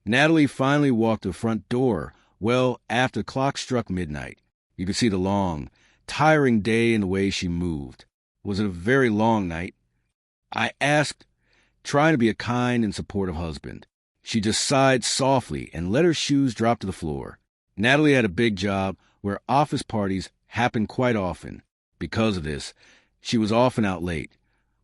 Natalie finally walked to the front door, well, after the clock struck midnight. You could see the long, tiring day in the way she moved. Was it a very long night? I asked, trying to be a kind and supportive husband. She just sighed softly and let her shoes drop to the floor. Natalie had a big job where office parties happened quite often. Because of this, she was often out late.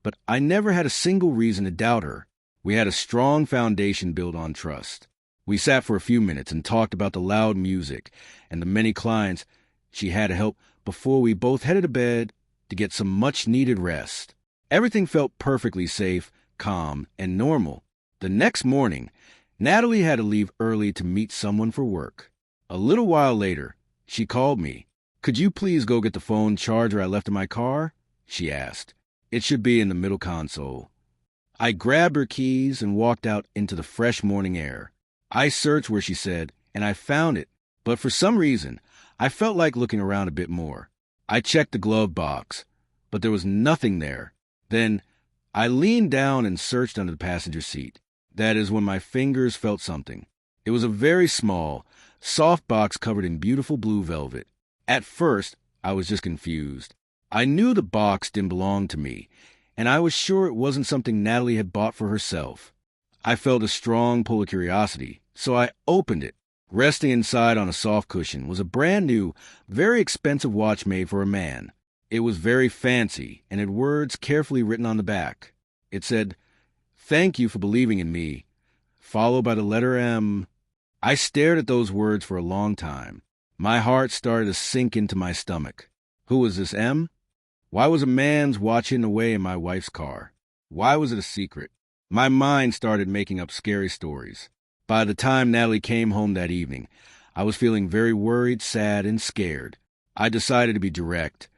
But I never had a single reason to doubt her. We had a strong foundation built on trust. We sat for a few minutes and talked about the loud music and the many clients she had to help before we both headed to bed to get some much-needed rest. Everything felt perfectly safe, calm, and normal. The next morning, Natalie had to leave early to meet someone for work. A little while later, she called me. "Could you please go get the phone charger I left in my car?" she asked. "It should be in the middle console." I grabbed her keys and walked out into the fresh morning air. I searched where she said, and I found it. But for some reason, I felt like looking around a bit more. I checked the glove box, but there was nothing there. Then I leaned down and searched under the passenger seat. That is when my fingers felt something. It was a very small, soft box covered in beautiful blue velvet. At first, I was just confused. I knew the box didn't belong to me, and I was sure it wasn't something Natalie had bought for herself. I felt a strong pull of curiosity, so I opened it. Resting inside on a soft cushion was a brand new, very expensive watch made for a man. It was very fancy and had words carefully written on the back. It said, "Thank you for believing in me," followed by the letter M. I stared at those words for a long time. My heart started to sink into my stomach. Who was this M? Why was a man's watch hidden away in my wife's car? Why was it a secret? My mind started making up scary stories. By the time Natalie came home that evening, I was feeling very worried, sad, and scared. I decided to be direct,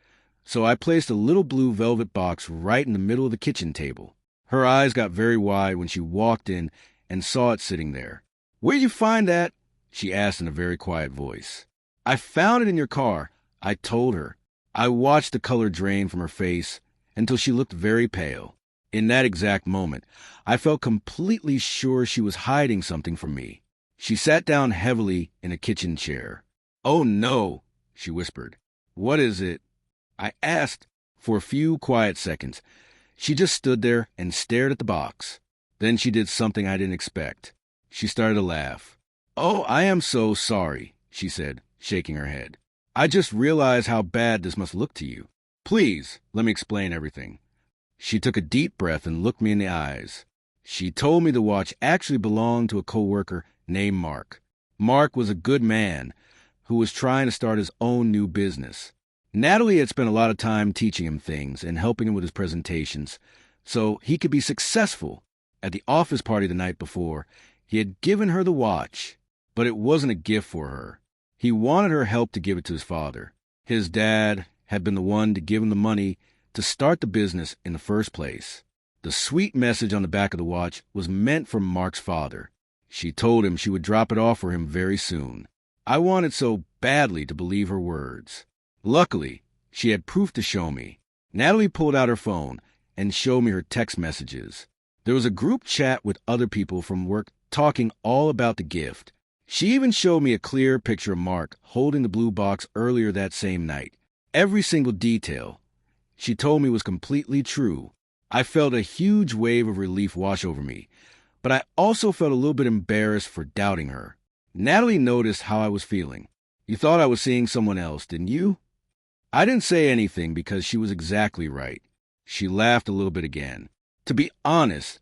so I placed a little blue velvet box right in the middle of the kitchen table. Her eyes got very wide when she walked in and saw it sitting there. "Where'd you find that?" she asked in a very quiet voice. "I found it in your car," I told her. I watched the color drain from her face until she looked very pale. In that exact moment, I felt completely sure she was hiding something from me. She sat down heavily in a kitchen chair. "Oh, no," she whispered. "What is it?" I asked. For a few quiet seconds, she just stood there and stared at the box. Then she did something I didn't expect. She started to laugh. "Oh, I am so sorry," she said, shaking her head. "I just realized how bad this must look to you. Please, let me explain everything." She took a deep breath and looked me in the eyes. She told me the watch actually belonged to a coworker named Mark. Mark was a good man who was trying to start his own new business. Natalie had spent a lot of time teaching him things and helping him with his presentations so he could be successful. At the office party the night before, he had given her the watch, but it wasn't a gift for her. He wanted her help to give it to his father. His dad had been the one to give him the money to start the business in the first place. The sweet message on the back of the watch was meant for Mark's father. She told him she would drop it off for him very soon. I wanted so badly to believe her words. Luckily, she had proof to show me. Natalie pulled out her phone and showed me her text messages. There was a group chat with other people from work talking all about the gift. She even showed me a clear picture of Mark holding the blue box earlier that same night. Every single detail, she told me, was completely true. I felt a huge wave of relief wash over me, but I also felt a little bit embarrassed for doubting her. Natalie noticed how I was feeling. "You thought I was seeing someone else, didn't you?" I didn't say anything because she was exactly right. She laughed a little bit again. "To be honest,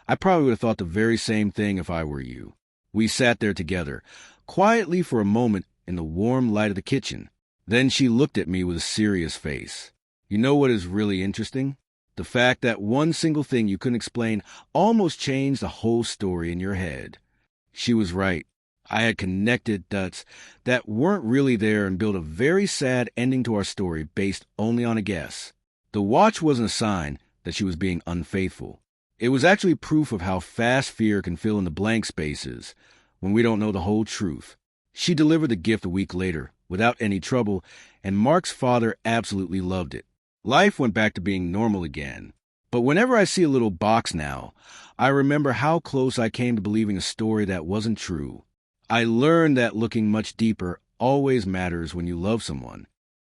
I probably would have thought the very same thing if I were you." We sat there together, quietly for a moment in the warm light of the kitchen. Then she looked at me with a serious face. "You know what is really interesting? The fact that one single thing you couldn't explain almost changed the whole story in your head." She was right. I had connected dots that weren't really there and built a very sad ending to our story based only on a guess. The watch wasn't a sign that she was being unfaithful. It was actually proof of how fast fear can fill in the blank spaces when we don't know the whole truth. She delivered the gift a week later without any trouble, and Mark's father absolutely loved it. Life went back to being normal again. But whenever I see a little box now, I remember how close I came to believing a story that wasn't true. I learned that looking much deeper always matters when you love someone.